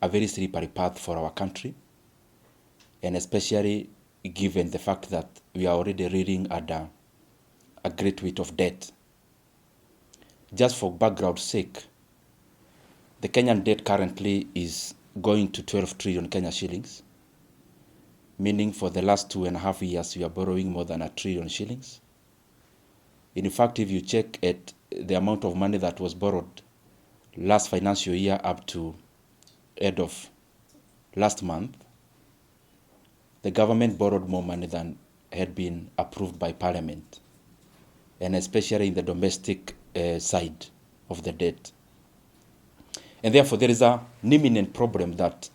a very slippery path for our country, and especially given the fact that we are already reeling under a great weight of debt. Just for background's sake, the Kenyan debt currently is going to 12 trillion Kenya shillings, meaning for the last 2.5 years, we are borrowing more than 1 trillion shillings. In fact, if you check at the amount of money that was borrowed last financial year up to end of last month, the government borrowed more money than had been approved by Parliament, and especially in the domestic side of the debt. And therefore, there is an imminent problem that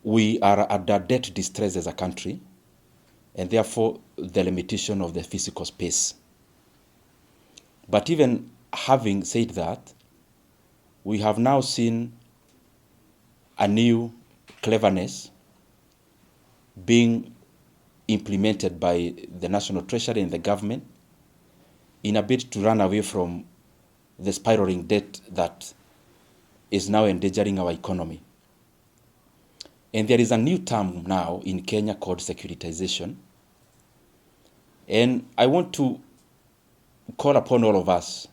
we are under debt distress as a country, and therefore the limitation of the physical space. But even having said that, we have now seen a new cleverness being implemented by the National Treasury and the government in a bid to run away from the spiraling debt that is now endangering our economy. And there is a new term now in Kenya called securitization. And I want to call upon all of us,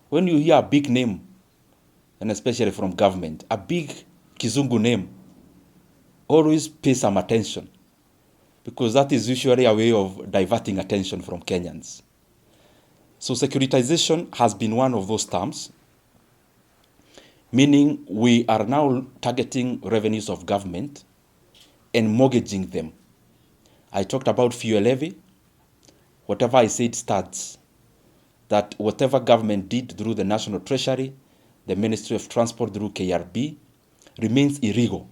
when you hear a big name, and especially from government, a big Kizungu name, always pay some attention, because that is usually a way of diverting attention from Kenyans. So securitization has been one of those terms, meaning we are now targeting revenues of government and mortgaging them. I talked about fuel levy. Whatever I said starts, that whatever government did through the National Treasury, the Ministry of Transport through KRB, remains illegal.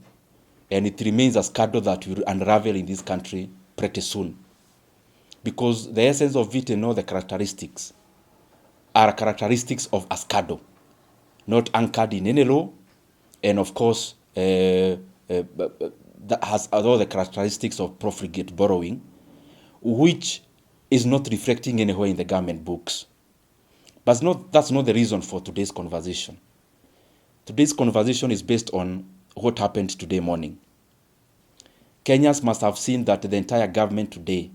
And it remains a scandal that will unravel in this country pretty soon. Because the essence of it and all the characteristics are characteristics of a scandal, not anchored in any law, and of course, that has all the characteristics of profligate borrowing, which is not reflecting anywhere in the government books. But that's not the reason for today's conversation. Today's conversation is based on what happened today morning. Kenyans must have seen that the entire government today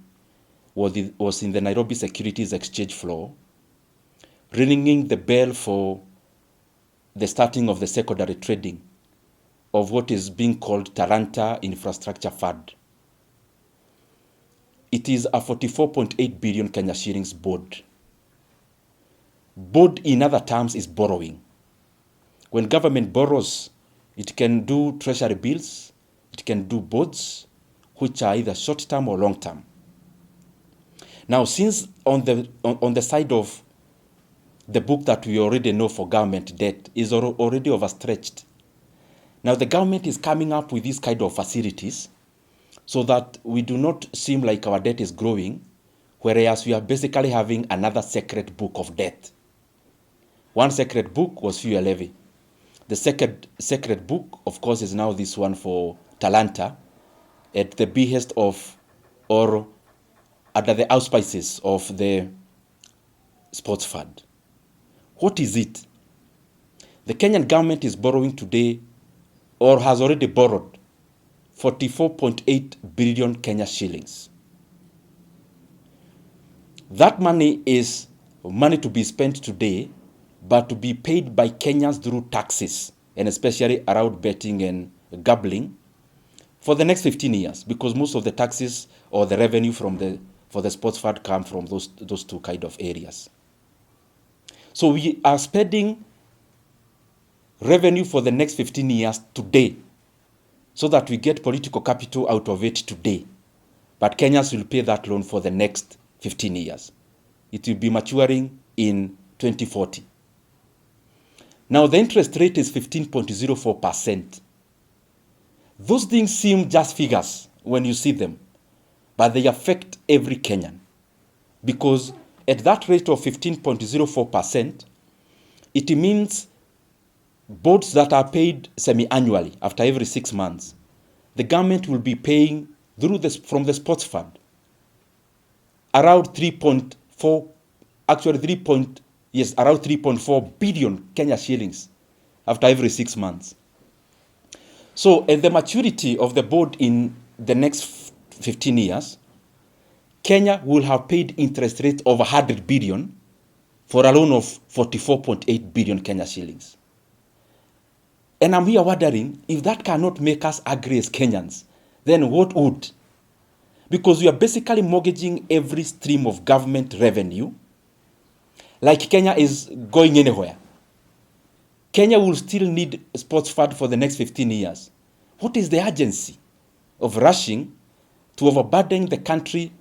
was in the Nairobi Securities Exchange floor, ringing the bell for the starting of the secondary trading of what is being called Talanta Infrastructure Fund. It is a 44.8 billion Kenya shillings board. Board, in other terms, is borrowing. When government borrows, it can do treasury bills, it can do bonds, which are either short-term or long-term. Now, since on the side of the book that we already know for government debt is already overstretched, now the government is coming up with these kind of facilities so that we do not seem like our debt is growing, whereas we are basically having another secret book of debt. One secret book was fuel levy. The second secret book, of course, is now this one for Talanta, at the behest of, or under the auspices of the sports fund. What is it? The Kenyan government is borrowing today, or has already borrowed, 44.8 billion Kenya shillings. That money is money to be spent today, but to be paid by Kenyans through taxes, and especially around betting and gambling, for the next 15 years, because most of the taxes or the revenue for the sports fund come from those two kind of areas. So we are spending revenue for the next 15 years today, so that we get political capital out of it today. But Kenyans will pay that loan for the next 15 years. It will be maturing in 2040. Now the interest rate is 15.04%. Those things seem just figures when you see them, but they affect every Kenyan. Because at that rate of 15.04%, it means boards that are paid semi-annually after every 6 months, the government will be paying from the sports fund around 3.4 billion Kenya shillings after every 6 months. So, and the maturity of the board in the next 15 years, Kenya will have paid interest rates of 100 billion for a loan of 44.8 billion Kenya shillings. And I'm here wondering, if that cannot make us agree as Kenyans, then what would? Because we are basically mortgaging every stream of government revenue, like Kenya is going anywhere. Kenya will still need sports fund for the next 15 years. What is the urgency of rushing to overburden the country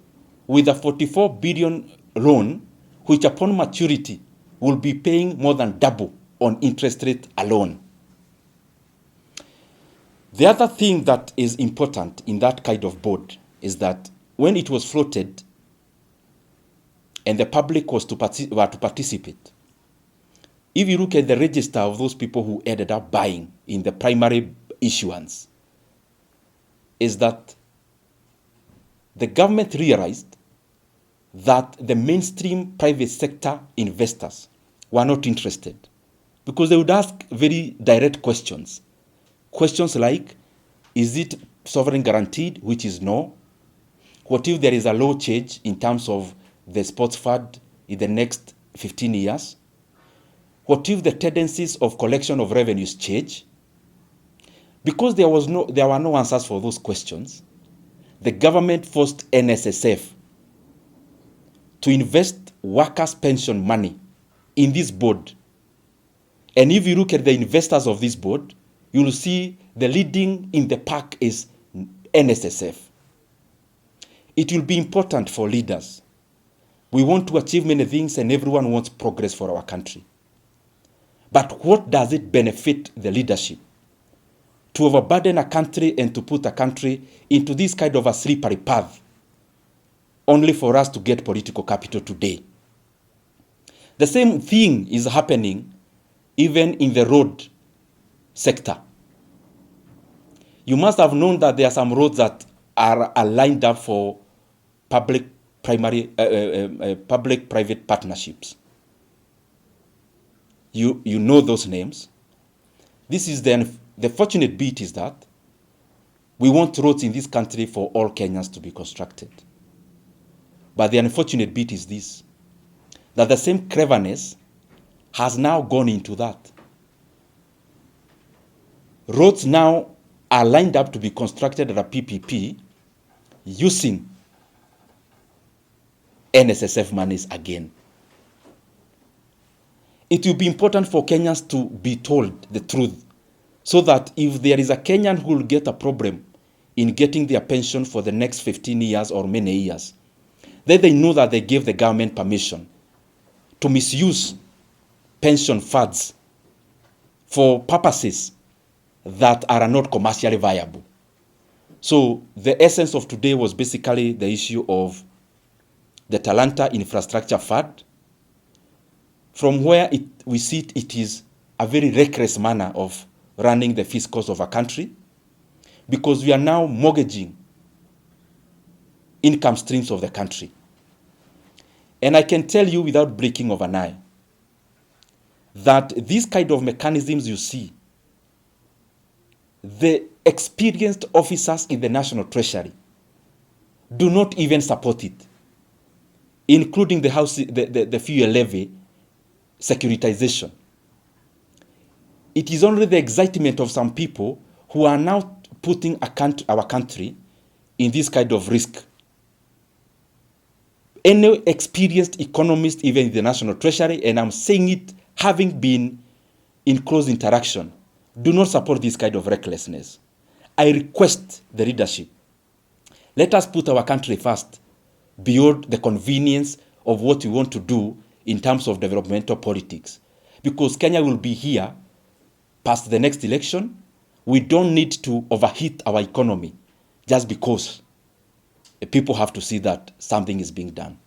with a 44 billion loan, which upon maturity will be paying more than double on interest rate alone? The other thing that is important in that kind of board is that when it was floated and the public was to participate, if you look at the register of those people who ended up buying in the primary issuance, is that the government realized that the mainstream private sector investors were not interested, because they would ask very direct questions. Questions like, is it sovereign guaranteed, which is no? What if there is a law change in terms of the sports fund in the next 15 years? What if the tendencies of collection of revenues change? Because there were no answers for those questions, the government forced NSSF to invest workers' pension money in this board. And if you look at the investors of this board, you will see the leading in the pack is NSSF. It will be important for leaders. We want to achieve many things and everyone wants progress for our country. But what does it benefit the leadership to overburden a country and to put a country into this kind of a slippery path only for us to get political capital today? The same thing is happening even in the road sector. You must have known that there are some roads that are lined up for public-private partnerships. You know those names. This is the fortunate bit is that we want roads in this country for all Kenyans to be constructed. But the unfortunate bit is this, that the same cleverness has now gone into that. Roads now are lined up to be constructed at a PPP using NSSF monies again. It will be important for Kenyans to be told the truth, so that if there is a Kenyan who will get a problem in getting their pension for the next 15 years or many years, then they know that they gave the government permission to misuse pension funds for purposes that are not commercially viable. So the essence of today was basically the issue of the Talanta infrastructure fund, from where we see it is a very reckless manner of running the fiscals of a country, because we are now mortgaging income streams of the country. And I can tell you without breaking of an eye that these kind of mechanisms you see, the experienced officers in the National Treasury do not even support it, including the fuel levy securitization. It is only the excitement of some people who are now putting our country in this kind of risk. Any experienced economist, even in the National Treasury, and I'm saying it having been in close interaction, do not support this kind of recklessness. I request the leadership, let us put our country first, beyond the convenience of what we want to do in terms of developmental politics. Because Kenya will be here past the next election. We don't need to overheat our economy just because people have to see that something is being done.